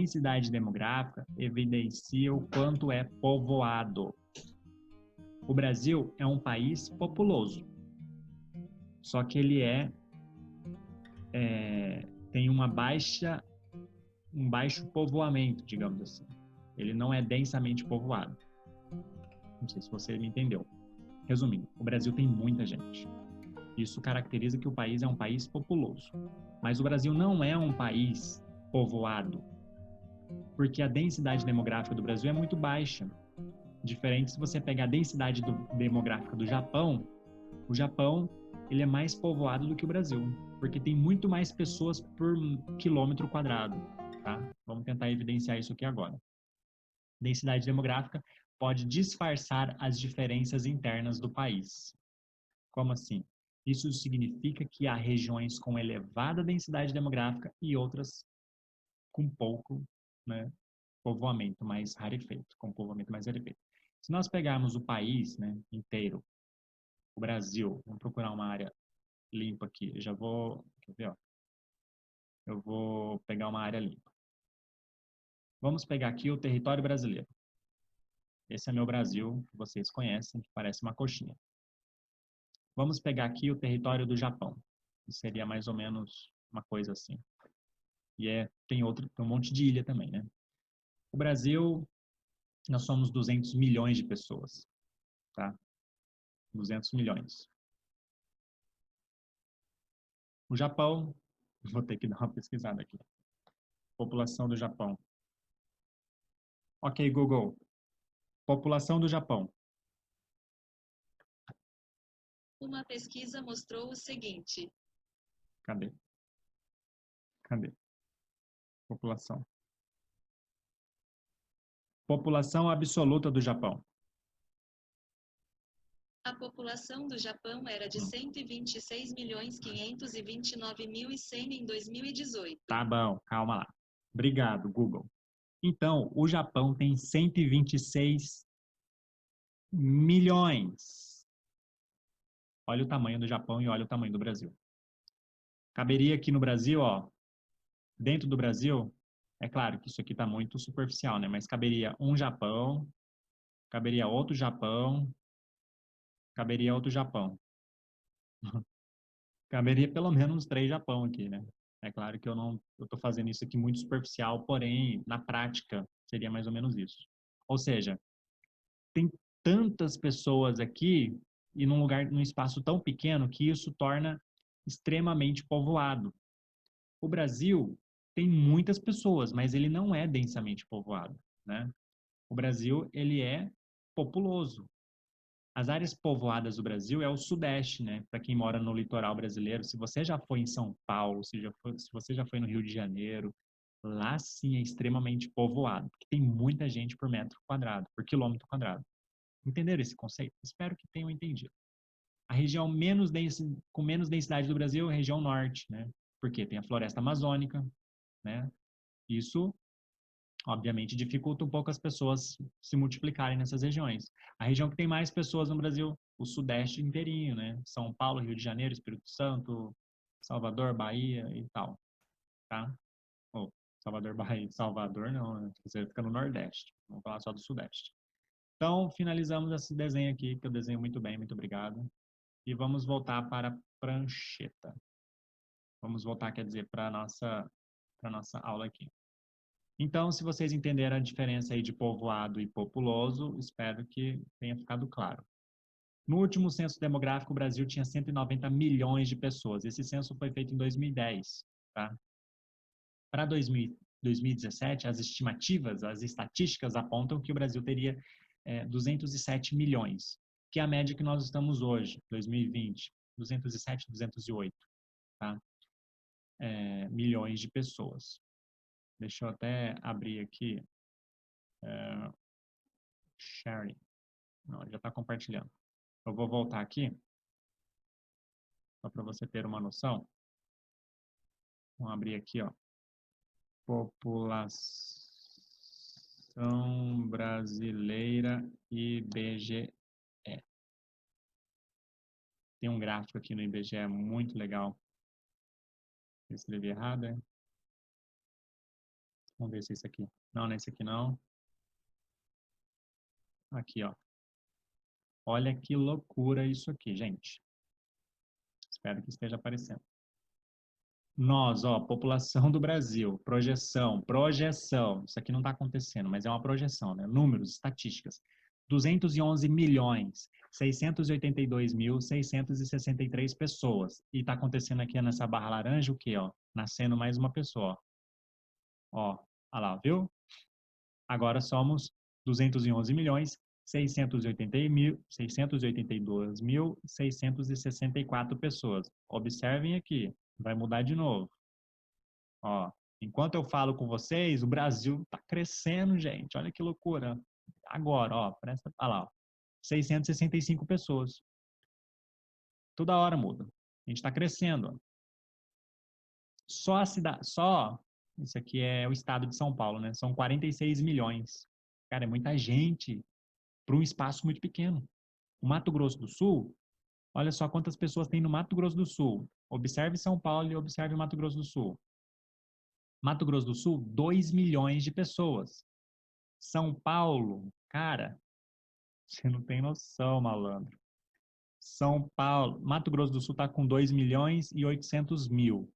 densidade demográfica evidencia o quanto é povoado. O Brasil é um país populoso, só que ele tem um baixo povoamento, digamos assim. Ele não é densamente povoado. Não sei se você me entendeu. Resumindo, o Brasil tem muita gente. Isso caracteriza que o país é um país populoso. Mas o Brasil não é um país povoado, porque a densidade demográfica do Brasil é muito baixa. Diferente se você pegar a densidade demográfica do Japão, o Japão ele é mais povoado do que o Brasil, porque tem muito mais pessoas por quilômetro quadrado. Tá? Vamos tentar evidenciar isso aqui agora. Densidade demográfica pode disfarçar as diferenças internas do país. Como assim? Isso significa que há regiões com elevada densidade demográfica e outras com pouco, né, povoamento mais rarefeito, com povoamento mais rarefeito. Se nós pegarmos o país, né, inteiro, o Brasil, vamos procurar uma área limpa aqui. Eu já vou, quer ver, ó? Eu vou pegar uma área limpa. Vamos pegar aqui o território brasileiro. Esse é meu Brasil, que vocês conhecem, que parece uma coxinha. Vamos pegar aqui o território do Japão. Que seria mais ou menos uma coisa assim. E tem um monte de ilha também, né? O Brasil, nós somos 200 milhões de pessoas, tá? 200 milhões. O Japão, vou ter que dar uma pesquisada aqui. População do Japão. Ok, Google. População do Japão. Uma pesquisa mostrou o seguinte. Cadê? Cadê? População. População absoluta do Japão. A população do Japão era de 126.529.100 em 2018. Tá bom, calma lá. Obrigado, Google. Então, o Japão tem 126 milhões. Olha o tamanho do Japão e olha o tamanho do Brasil. Caberia aqui no Brasil, ó, dentro do Brasil, é claro que isso aqui está muito superficial, né? Mas caberia um Japão, caberia outro Japão, caberia outro Japão. Caberia pelo menos uns 3 Japão aqui, né? É claro que eu estou fazendo isso aqui muito superficial, porém, na prática, seria mais ou menos isso. Ou seja, tem tantas pessoas aqui e num espaço tão pequeno que isso torna extremamente povoado. O Brasil tem muitas pessoas, mas ele não é densamente povoado, né? O Brasil, ele é populoso. As áreas povoadas do Brasil é o Sudeste, né? Para quem mora no litoral brasileiro, se você já foi em São Paulo, se você já foi no Rio de Janeiro, lá sim é extremamente povoado, porque tem muita gente por metro quadrado, por quilômetro quadrado. Entenderam esse conceito? Espero que tenham entendido. A região com menos densidade do Brasil é a região norte, né? Porque tem a floresta amazônica, né? Isso obviamente dificulta um pouco as pessoas se multiplicarem nessas regiões. A região que tem mais pessoas no Brasil, o Sudeste inteirinho, né? São Paulo, Rio de Janeiro, Espírito Santo, Salvador, Bahia e tal, tá? Ou Salvador, Bahia, Salvador não, né? Você fica no Nordeste. Vamos falar só do Sudeste. Então, finalizamos esse desenho aqui, que eu desenho muito bem, muito obrigado. E vamos voltar para a prancheta. Vamos voltar, quer dizer, para a nossa aula aqui. Então, se vocês entenderam a diferença aí de povoado e populoso, espero que tenha ficado claro. No último censo demográfico, o Brasil tinha 190 milhões de pessoas. Esse censo foi feito em 2010, tá? Para 2017, as estimativas, as estatísticas apontam que o Brasil teria 207 milhões, que é a média que nós estamos hoje, 2020, 207, 208, tá? Milhões de pessoas. Deixa eu até abrir aqui. Sharing. Não, já está compartilhando. Eu vou voltar aqui, só para você ter uma noção. Vamos abrir aqui, ó. População brasileira IBGE. Tem um gráfico aqui no IBGE muito legal. Eu escrevi errado, é? Vamos ver se é esse aqui. Não, não é esse aqui não. Aqui, ó. Olha que loucura isso aqui, gente. Espero que esteja aparecendo. Nós, ó, população do Brasil, projeção. Isso aqui não está acontecendo, mas é uma projeção, né? Números, estatísticas. 211 milhões, 682.663 pessoas. E está acontecendo aqui nessa barra laranja o quê, ó? Nascendo mais uma pessoa, ó. Ó, olha lá, viu? Agora somos 211 milhões, 682.664 pessoas. Observem aqui, vai mudar de novo. Ó, enquanto eu falo com vocês, o Brasil está crescendo, gente. Olha que loucura. Agora, ó, presta, olha lá, ó, 665 pessoas. Toda hora muda. A gente está crescendo. Ó. Só a cidade, isso aqui é o estado de São Paulo, né? São 46 milhões. Cara, é muita gente para um espaço muito pequeno. O Mato Grosso do Sul, olha só quantas pessoas tem no Mato Grosso do Sul. Observe São Paulo e observe o Mato Grosso do Sul. Mato Grosso do Sul, 2 milhões de pessoas. São Paulo, cara, você não tem noção, malandro. São Paulo, Mato Grosso do Sul está com 2 milhões e 800 mil.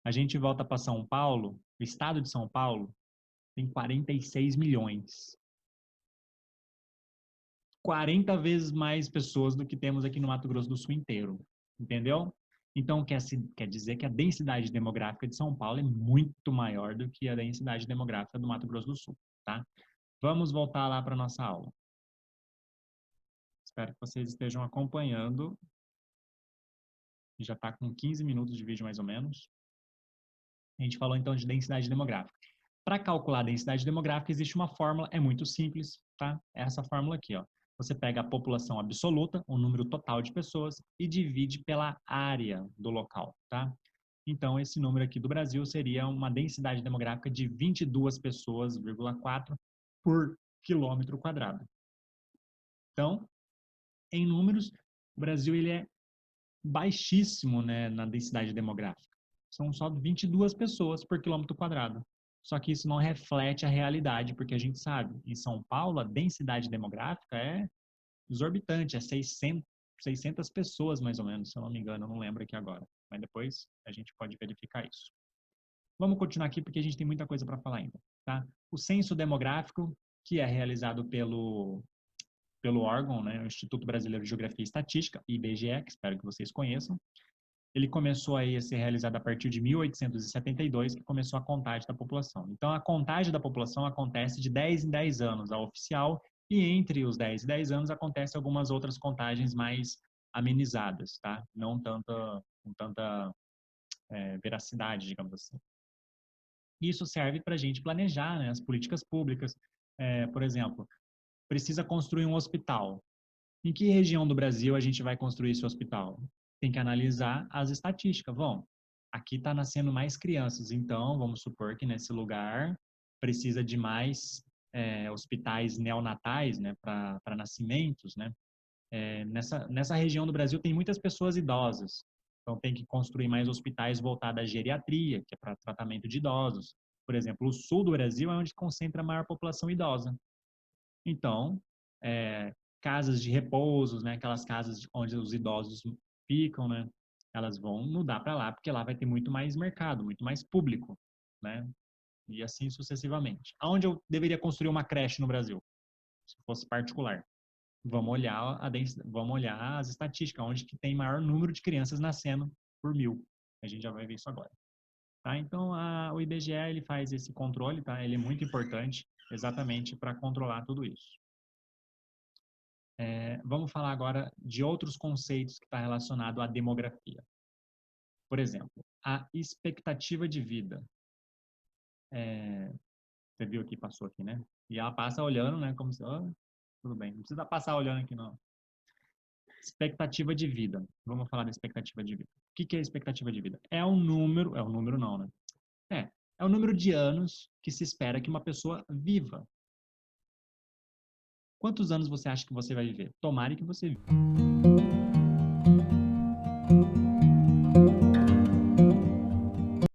A gente volta para São Paulo, o estado de São Paulo tem 46 milhões. 40 vezes mais pessoas do que temos aqui no Mato Grosso do Sul inteiro. Entendeu? Então, quer dizer que a densidade demográfica de São Paulo é muito maior do que a densidade demográfica do Mato Grosso do Sul, tá? Vamos voltar lá para a nossa aula. Espero que vocês estejam acompanhando. Já está com 15 minutos de vídeo, mais ou menos. A gente falou, então, de densidade demográfica. Para calcular a densidade demográfica, existe uma fórmula, é muito simples, tá? É essa fórmula aqui, ó. Você pega a população absoluta, o número total de pessoas, e divide pela área do local, tá? Então, esse número aqui do Brasil seria uma densidade demográfica de 22 pessoas, 4 por quilômetro quadrado. Então, em números, o Brasil ele é baixíssimo, né, na densidade demográfica. São só 22 pessoas por quilômetro quadrado. Só que isso não reflete a realidade, porque a gente sabe, em São Paulo, a densidade demográfica é exorbitante, é 600 pessoas, mais ou menos, se eu não me engano, eu não lembro aqui agora. Mas depois a gente pode verificar isso. Vamos continuar aqui, porque a gente tem muita coisa para falar ainda. Tá? O censo demográfico, que é realizado pelo órgão, né, o Instituto Brasileiro de Geografia e Estatística, IBGE, que espero que vocês conheçam. Ele começou aí a ser realizado a partir de 1872, que começou a contagem da população. Então, a contagem da população acontece de 10 em 10 anos, a oficial, e entre os 10 e 10 anos acontecem algumas outras contagens mais amenizadas, tá? Não com tanta veracidade, digamos assim. Isso serve para a gente planejar, né, as políticas públicas. Por exemplo, precisa construir um hospital. Em que região do Brasil a gente vai construir esse hospital? Tem que analisar as estatísticas. Bom, aqui está nascendo mais crianças, então vamos supor que nesse lugar precisa de mais hospitais neonatais, né, para nascimentos, né? Nessa região do Brasil tem muitas pessoas idosas, então tem que construir mais hospitais voltados à geriatria, que é para tratamento de idosos. Por exemplo, o sul do Brasil é onde concentra a maior população idosa. Então, casas de repousos, né, aquelas casas onde os idosos ficam, né, elas vão mudar para lá, porque lá vai ter muito mais mercado, muito mais público, né, e assim sucessivamente. Aonde eu deveria construir uma creche no Brasil, se fosse particular? Vamos olhar as estatísticas, onde que tem maior número de crianças nascendo por 1000. A gente já vai ver isso agora. Tá? Então, o IBGE ele faz esse controle, tá? Ele é muito importante exatamente para controlar tudo isso. Vamos falar agora de outros conceitos que estão relacionados à demografia. Por exemplo, a expectativa de vida. Você viu aqui, passou aqui, né? E ela passa olhando, né? Como se, tudo bem, não precisa passar olhando aqui, não. Expectativa de vida. Vamos falar da expectativa de vida. O que é a expectativa de vida? É um número não, né? É o número de anos que se espera que uma pessoa viva. Quantos anos você acha que você vai viver? Tomara que você viva.